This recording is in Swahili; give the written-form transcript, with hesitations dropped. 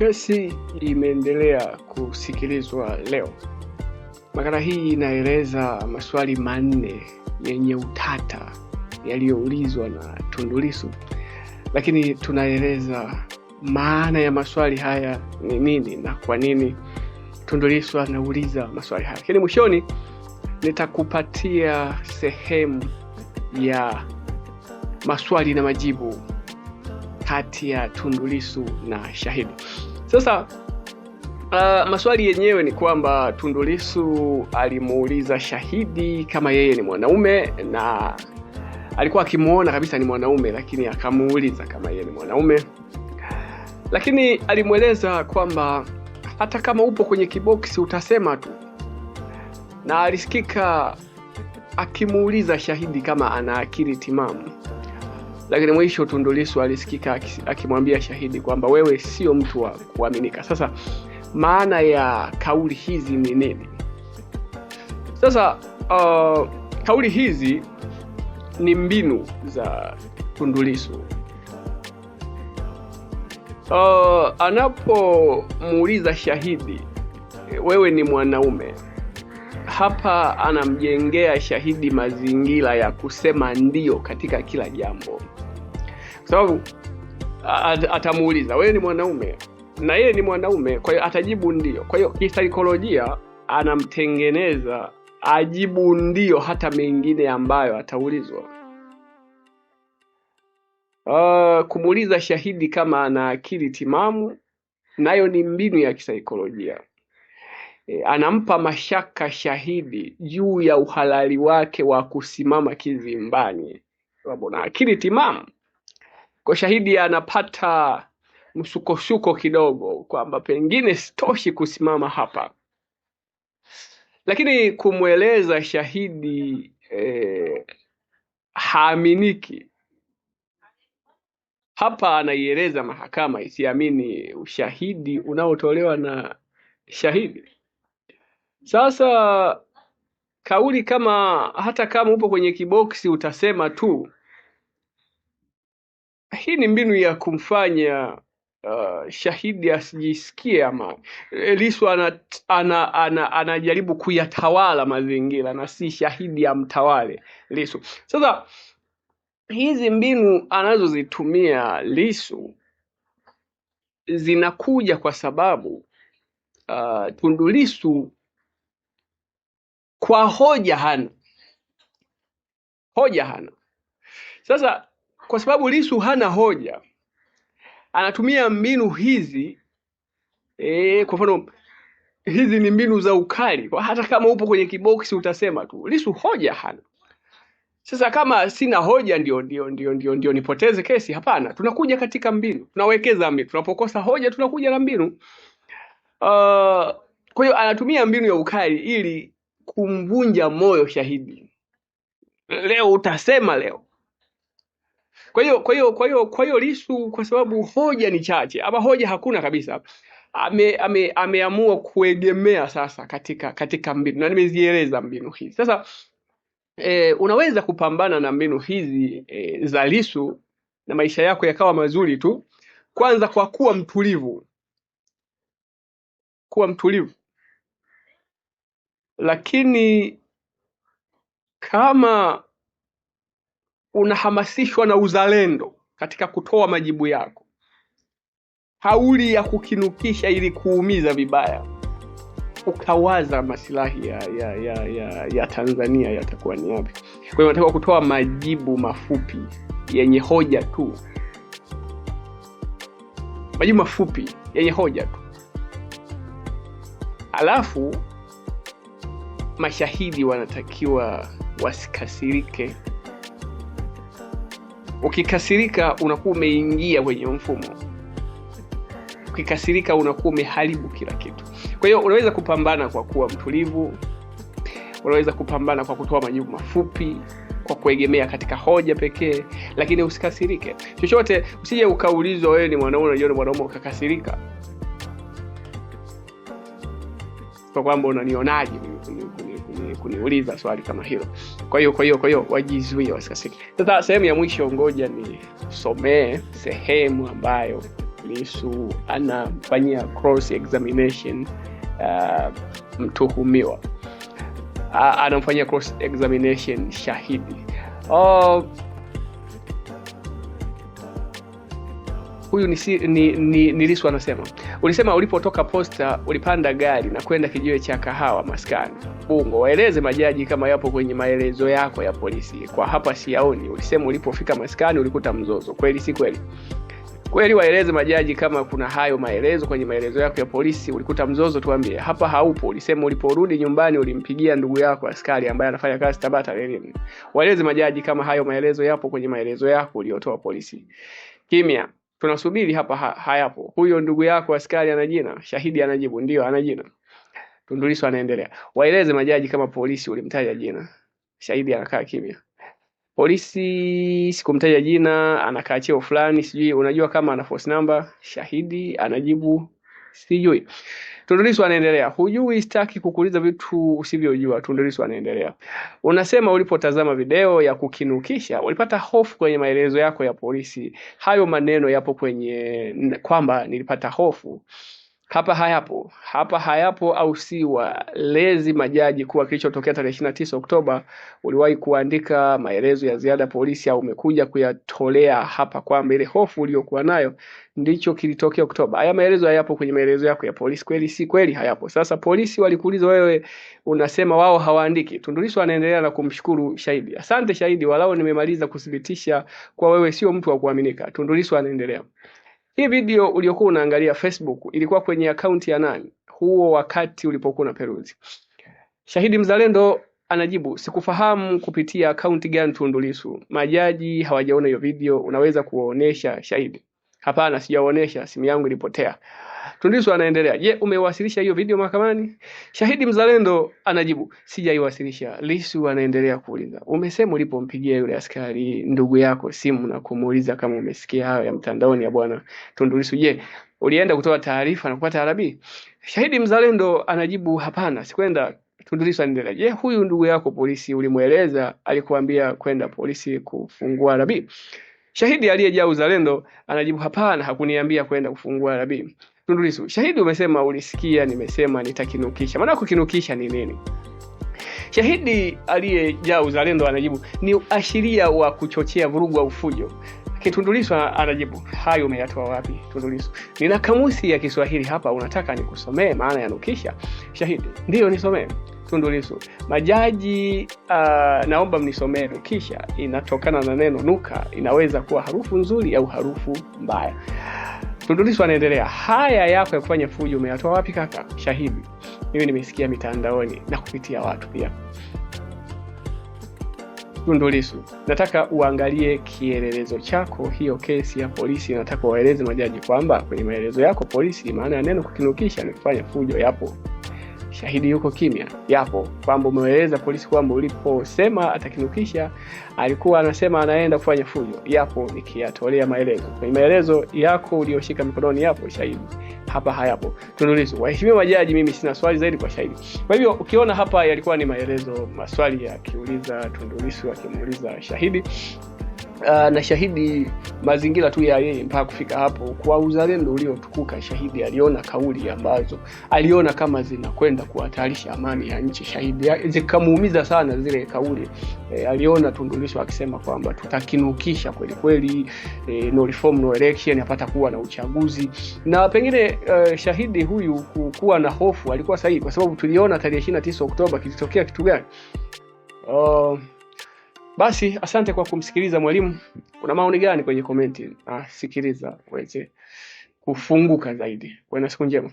Kesi imeendelea kusikilizwa leo. Makala hii inaeleza maswali manne yenye utata yaliyoulizwa na Tundu Lissu. Lakini tunaeleza maana ya maswali haya ni nini na kwa nini Tundu Lissu anauliza maswali haya. Lakini mwishoni nitakupatia sehemu ya maswali na majibu kati ya Tundu Lissu na shahidi. Sasa maswali yenyewe ni kwamba Tundu Lissu alimuuliza shahidi kama yeye ni mwanaume, na alikuwa akimuona kabisa ni mwanaume, lakini akamuuliza kama yeye ni mwanaume. Lakini alimueleza kwamba hata kama upo kwenye kiboksi utasema tu. Na alisikika akimuuliza shahidi kama ana akili timamu. Lakini mwisho Tundu Lissu alisikika akimwambia shahidi kwamba wewe sio mtu wa kuaminika. Sasa maana ya kauli hizi ni nini? Sasa kauli hizi ni mbinu za Tundu Lissu. Anapomuuliza shahidi wewe ni mwanaume, hapa anamjengea shahidi mazingira ya kusema ndio katika kila jambo. Sababu atamuuliza wewe ni mwanaume na yeye ni mwanaume, kwa hiyo atajibu ndio. Kwa hiyo kisaikolojia anamtengeneza ajibu ndio hata mengine ambayo ataulizwa. Kumuuliza shahidi kama ana akili timamu nayo ni mbinu ya kisaikolojia. Anampa mashaka shahidi juu ya uhalali wake wa kusimama kizimbani. Sababu na akili timamu, kwa shahidi anapata msukosuko kidogo kwamba pengine sitoshi kusimama hapa. Lakini kumweleza shahidi haaminiki, hapa anaieleza mahakama isiamini ushahidi unaotolewa na shahidi. Sasa kauli kama hata kama upo kwenye kiboksi utasema tu, hii ni mbinu ya kumfanya shahidi asijisikie ama Lissu anajaribu kuyatawala mazingira na si shahidi amtawale Lissu. Sasa hizi mbinu anazozitumia Lissu zinakuja kwa sababu Tundu Lissu kwa hoja hana. Sasa kwa sababu Lissu hana hoja, anatumia mbinu hizi. Kwa mfano hizi ni mbinu za ukali. Kwa hata kama upo kwenye kiboksi utasema tu. Lissu hoja hana. Sasa kama sina hoja ndio nipoteze kesi? Hapana, tunakuja katika mbinu. Tunawekeza mbinu. Tunapokosa hoja tunakuja na mbinu. Kwa hiyo anatumia mbinu ya ukali ili kumvunja moyo shahidi. Leo utasema leo. Kwa hiyo Lissu, kwa sababu hoja ni chache ama hoja hakuna kabisa, ameamua kuegemea sasa katika mbinu, na nimezieleza mbinu hizi. Sasa unaweza kupambana na mbinu hizi za Lissu na maisha yako yakawa mazuri tu, kwanza kwa kuwa mtulivu. Lakini kama unahamasishwa na uzalendo katika kutoa majibu yako, hauli ya kukinukisha ili kuumiza vibaya, ukawaza maslahi ya Tanzania yatakuwa ni yapi. Kwa hiyo unataka kutoa majibu mafupi yenye hoja tu. Majibu mafupi yenye hoja tu. Alafu mashahidi wanatakiwa wasikasirike. Ukikasirika unakuwa umeingia kwenye mfumo. Ukikasirika unakuwa umeharibu kila kitu. Kwa hiyo unaweza kupambana kwa kuwa mtulivu. Unaweza kupambana kwa kutoa majibu mafupi, kwa kuegemea katika hoja pekee, lakini usikasirike. Chochote usije ukaulizwa wewe ni mwanaume, unajua ni mwanaume ukakasirika. Kwa kwamba unanionaje kuniuliza swali kama hilo. Kwa hiyo wajizuie wasikasirike. Sasa sehemu ya mwisho, ngoja ni somee sehemu ambayo Lissu anafanyia cross examination mtuhumiwa, anamfanyia cross examination shahidi. Huyu ni Lissu anasema, ulisema ulipotoka Posta ulipanda gari na kwenda kijiwe cha kahawa maskani Bungo. Waeleze majaji kama yapo kwenye maelezo yako ya polisi. Kwa hapa siyaoni. Ulisema ulipofika maskani ulikuta mzozo. Kweli si kweli? Kweli, waeleze majaji kama kuna hayo maelezo kwenye maelezo yako ya polisi. Ulikuta mzozo, tuambie. Hapa haupo. Ulisema uliporudi nyumbani ulimpigia ndugu yako askari ambaye anafanya kazi Tabata Reli. Waeleze majaji kama hayo maelezo yapo kwenye maelezo yako uliyotoa polisi. Kimya. Tunasubiri hapa hayapo. Huyo ndugu yako askari ana jina? Shahidi anajibu ndio ana jina. Tundu Lissu anaendelea. Waeleze majaji kama polisi ulimtaja jina. Shahidi anakaa kimya. Polisi sikumtaja jina, anakaa cheo fulani, sijui unajua kama ana force number. Shahidi anajibu sijui. Tundu Lissu anaendelea. Hujui, sitaki kukuuliza vitu usivyojua. Tundu Lissu anaendelea. Unasema ulipotazama video ya kukinukisha ulipata hofu kwenye maelezo yako ya polisi. Hayo maneno yapo kwenye kwamba nilipata hofu. Hapa hayapo au si walezi majaji kuwa kilichotokea tarehe 29 Oktoba uliwahi kuandika maelezo ya ziada polisi au umekuja kuyatolea hapa kwamba ile hofu uliyokuwa nayo ndicho kilitokea Oktoba. Haya maelezo hayapo kwenye maelezo yako ya polisi. Kweli si kweli? Hayapo. Sasa polisi walikuuliza wewe, unasema wao hawaandiki. Tundu Lissu anaendelea na kumshukuru shahidi. Asante shahidi, walao nimemaliza kudhibitisha kwa wewe sio mtu wa kuaminika. Tundu Lissu anaendelea. Hii video uliokuwa unaangalia Facebook ilikuwa kwenye akaunti ya nani huo wakati ulipokuwa unaperuzi? Shahidi mzalendo anajibu, sikufahamu kupitia akaunti gani Tundu Lissu. Majaji hawajaona hiyo video, unaweza kuwaonesha shahidi? Hapana, sijaonesha, simu yangu ilipotea. Tundu Lissu anaendelea, je, umewasilisha hiyo video mahakamani? Shahidi mzalendo anajibu, sijaiwasilisha. Lissu anaendelea kuuliza, umesema ulipompigia yule askari ndugu yako simu na kumuuliza kama umesikia hayo ya mtandaoni ya bwana Tundu Lissu, je, ulienda kutoa taarifa na kupata arabi? Shahidi mzalendo anajibu, hapana, sikwenda. Tundu Lissu anaendelea, je, huyu ndugu yako polisi ulimueleza alikuambia kwenda polisi kufungua arabi? Shahidi aliyejaa uzalendo anajibu, hapana, hakuniambia kwenda kufungua arabi. Tundu Lissu, shahidi umesema ulisikia nimesema nitakinukisha. Maana kukinukisha ni nini? Shahidi aliyejaa uzalendo anajibu, ni ashiria wa kuchochea vurugu au fujo. Tundu Lissu anajibu, hayo umeyatoa wapi? Tundu Lissu, nina kamusi ya Kiswahili hapa, unataka nikusomee maana ya nukisha? Shahidi, ndio nisomee. Tundu Lissu, majaji naomba mnisomee nukisha. Inatokana na neno nuka, inaweza kuwa harufu nzuri au harufu mbaya. Tundu Lissu anaendelea, haya yako ya kufanya fujo umeyatoa wapi kaka? Shahidi, mimi nimesikia mitandaoni na kupitia watu pia. Tundu Lissu, nataka uangalie kielelezo chako, hiyo kesi ya polisi. Nataka waeleze majaji kwamba kwenye maelezo yako polisi maana ya neno kukinukisha ni kufanya fujo yapo. Shahidi yuko kimya. Yapo kwamba umeeleza polisi kwamba uliposema atakinukisha alikuwa anasema anaenda kufanya fujo. Yapo, nikiyatolea maelezo. Kwenye maelezo yako ulioshika mikononi yapo shahidi. Hapa hayapo. Tundu Lissu, waheshimiwa majaji, mimi sina swali zaidi kwa shahidi. Kwa hivyo ukiona hapa yalikuwa ni maelezo, maswali akiuliza Tundu Lissu akimuuliza shahidi. Na shahidi mazingira tu ya yeye mpaka kufika hapo kwa uzalendo uliotukuka, shahidi aliona kauli ambazo aliona kama zinakwenda kuhatarisha amani ya nchi. Shahidi zikamuumiza sana zile kauli. Aliona Tundu Lissu akisema kwamba tutakinukisha kweli kweli, no reform no election, hapata kuwa na uchaguzi. Na pengine shahidi huyu kuwa na hofu alikuwa sahihi, kwa sababu tuliona tarehe 29 Oktoba kilitokea kitu gani. Basi asante kwa kumsikiliza mwalimu. Una maoni gani kwenye komenti? Sikiliza uweze kufunguka zaidi. Kwa siku njema.